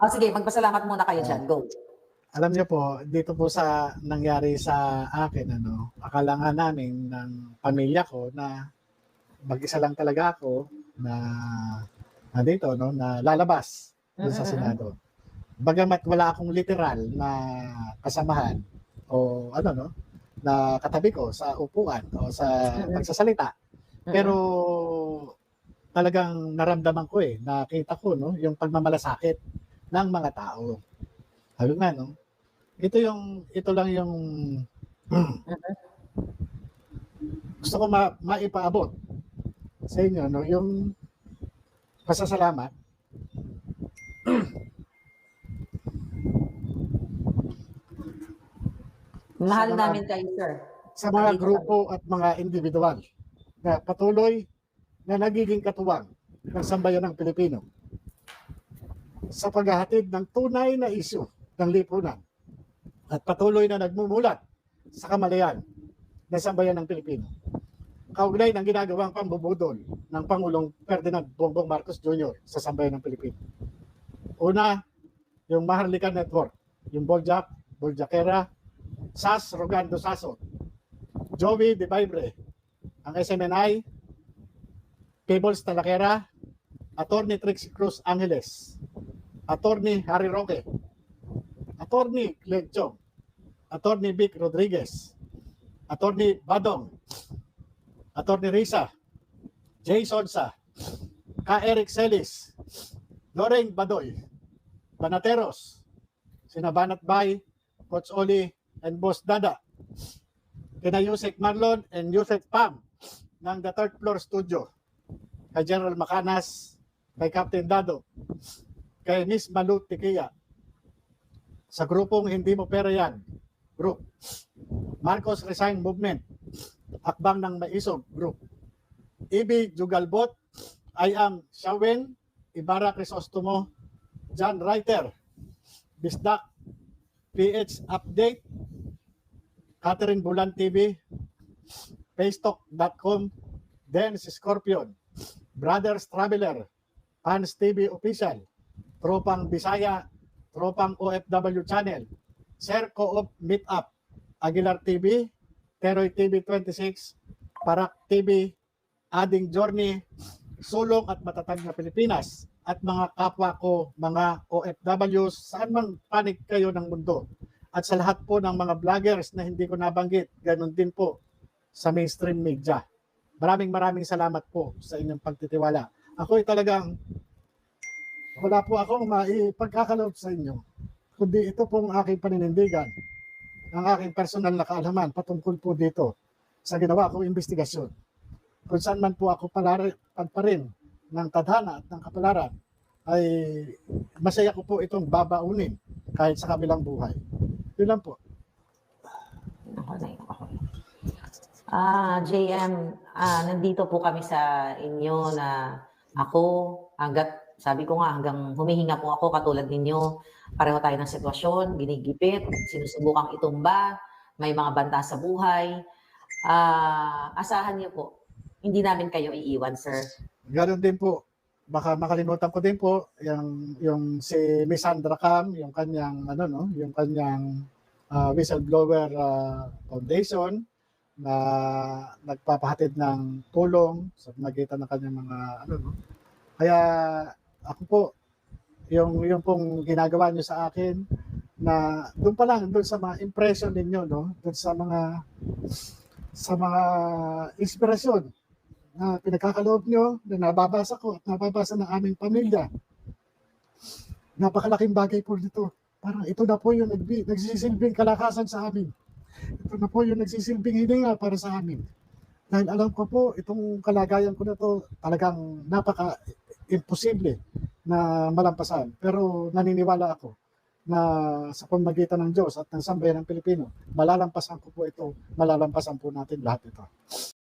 Oh, sige magpasalamat muna kayo Ah, diyan, go. alam niyo po, dito po sa nangyari sa akin ano, akala nga namin ng pamilya ko na mag-isa lang talaga ako na dito 'no, na lalabas dun sa Mm. Senado. Bagamat wala akong literal na kasamahan o ano 'no, na katabi ko sa upuan o sa Mm. pagsasalita, pero Mm. talagang naramdaman ko, nakita ko 'no, yung pagmamalasakit ng mga tao. Sabi ko nga 'no, ito lang yung Mm. gusto ko maipaabot sa inyo 'no, yung pasasalamat. Sa Mahal mga namin kayo sir. sa mga Nandito kami. grupo at mga individual na patuloy na nagiging katuwang ng sambayanang Pilipino sa paghahatid ng tunay na isyu ng lipunan at patuloy na nagmumulat sa kamalayan ng sambayanang Pilipino. Kaugnay ng ginagawang pambubudol ng Pangulong Ferdinand Bongbong Marcos Jr. sa sambayanang Pilipino. Una, yung Maharlika Network, yung Boljak, Boljakera, SAS Rogando Sason, Joey De Vibre, ang SMNI, Peebles Talaquera, Attorney Trixie Cruz Angeles, Attorney Harry Roque, Attorney Glenn Chong, Attorney Vic Rodriguez, Attorney Badong, Attorney Risa, Jay Sonsa, Ka Eric Celis, Loreng Badoy, Banateros, sina Banat Bay, Coach Oli, and Boss Dada, kina Yusek Marlon and Yusek Pam ng The Third Floor Studio, kay General Macanas, kay Captain Dado, kay Miss Malu Tikia, sa grupong Hindi Mo Pera Yan Group, Marcos Resign Movement, Hakbang ng Maisog Group, Ibi Jugalbot, I Am Shawen, Ibarra Crisostomo, John Reiter, Bisdak, PH Update, Catherine Bulan TV, Facetalk.com, Dance Scorpion, Brothers Traveler, Fans TV Official, Tropang Bisaya, Tropang OFW Channel, Sir Co-op Meetup, Aguilar TV, Teroy TV 26, Parak TV, Ading Journey, Sulong at Matatag na Pilipinas, at mga kapwa ko, mga OFWs, saan man panig kayo ng mundo. At sa lahat po ng mga vloggers na hindi ko nabanggit, ganun din po sa mainstream media. Maraming salamat po sa inyong pagtitiwala. Ako'y talagang wala po akong maipagkakaloob sa inyo, kundi ito pong aking paninindigan, ang aking personal na kaalaman patungkol po dito sa ginawa kong investigasyon. Kung saan man po ako pa rin ng tadhana at ng kapalaran, ay masaya ko po itong babaunin kahit sa kabilang buhay. Yun lang po. JM, nandito po kami sa inyo na ako, sabi ko nga hanggang humihinga po ako katulad ninyo, pareho tayo ng sitwasyon, ginigipit, sinusubukang itumba, may mga banta sa buhay. Asahan niyo po, hindi namin kayo iiwan, sir. Ganon din po. Baka makalimutan ko din po yung si Miss Sandra Cam, yung kanyang yung kanyang whistleblower foundation na nagpapahatid ng tulong sa magitan ng kanyang mga Kaya ako po, yung pong ginagawa niyo sa akin, na doon pa lang, doon sa mga impression ninyo, no? Doon sa mga inspirasyon na pinagkakaloob nyo, na nababasa ko at nababasa ng aming pamilya. Napakalaking bagay po nito. Parang ito na po yung nagsisilbing kalakasan sa amin. Ito na po yung nagsisilbing hininga para sa amin. Dahil alam ko po, itong kalagayan ko na to talagang napaka-imposible na malampasan. Pero naniniwala ako na sa pamagitan ng Diyos at ng sambayan ng Pilipino, malalampasan ko po ito, malalampasan po natin lahat ito.